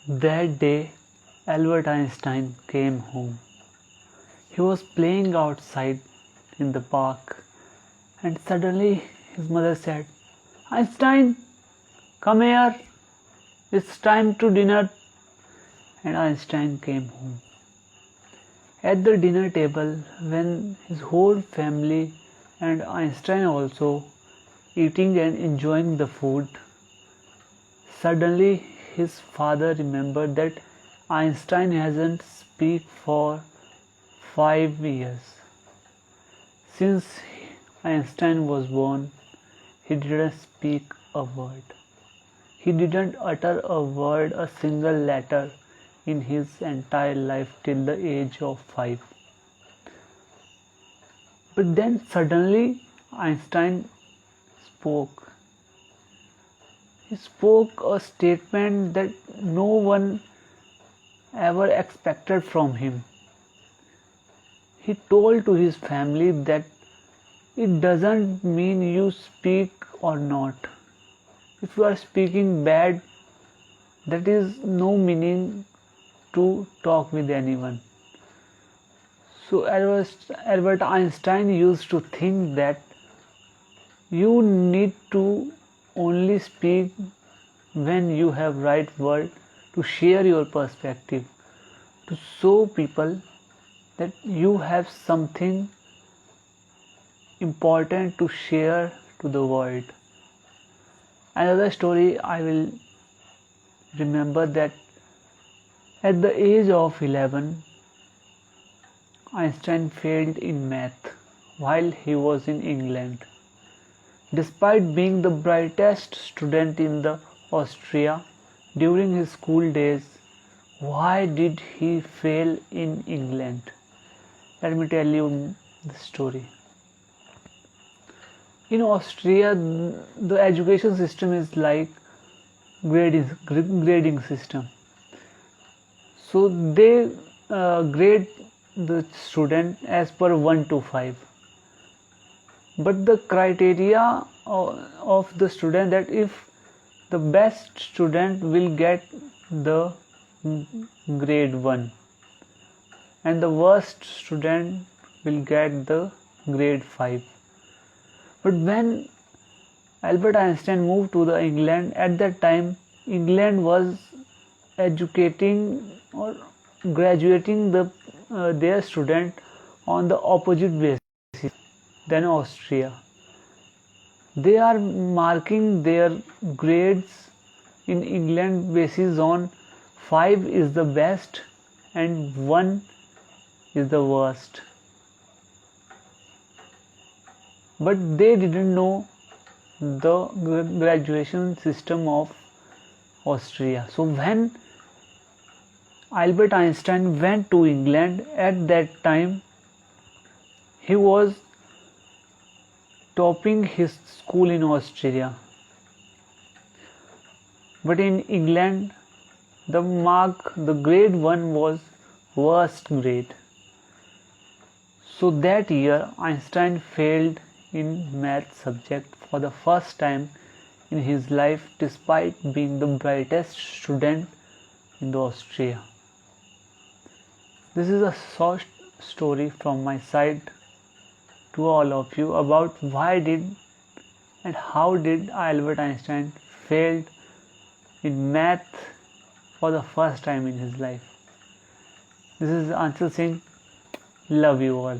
That day, Albert Einstein came home. He was playing outside in the park, and suddenly his mother said, "Einstein, come here, it's time to dinner." And Einstein came home. At the dinner table, when his whole family and Einstein also eating and enjoying the food, suddenly his father remembered that Einstein hasn't speak for 5 years. Since Einstein was born, he didn't speak a word. He didn't utter a word, a single letter in his entire life till the age of 5. But then suddenly Einstein spoke. He spoke a statement that no one ever expected from him. He told to his family that it doesn't mean you speak or not. If you are speaking bad, that is no meaning to talk with anyone. So Albert Einstein used to think that you need to only speak when you have right word to share your perspective, to show people that you have something important to share to the world. Another story I will remember that at the age of 11, Einstein failed in math while he was in England. Despite being the brightest student in the Austria during his school days, why did he fail in England? Let me tell you the story. In Austria, the education system is like grading system. So they grade the student as per 1 to 5. But the criteria of the student, that if the best student will get the grade 1 and the worst student will get the grade 5. But when Albert Einstein moved to the England, at that time England was educating or graduating their student on the opposite basis than Austria. They are marking their grades in England basis on 5 is the best and 1 is the worst. But they didn't know the graduation system of Austria. So when Albert Einstein went to England, at that time he was topping his school in Austria. But in England, the grade 1 was worst grade. So that year Einstein failed in math subject for the first time in his life, despite being the brightest student in Austria. This is a short story from my side to all of you about why did and how did Albert Einstein failed in math for the first time in his life. This is Anshul Singh. Love you all.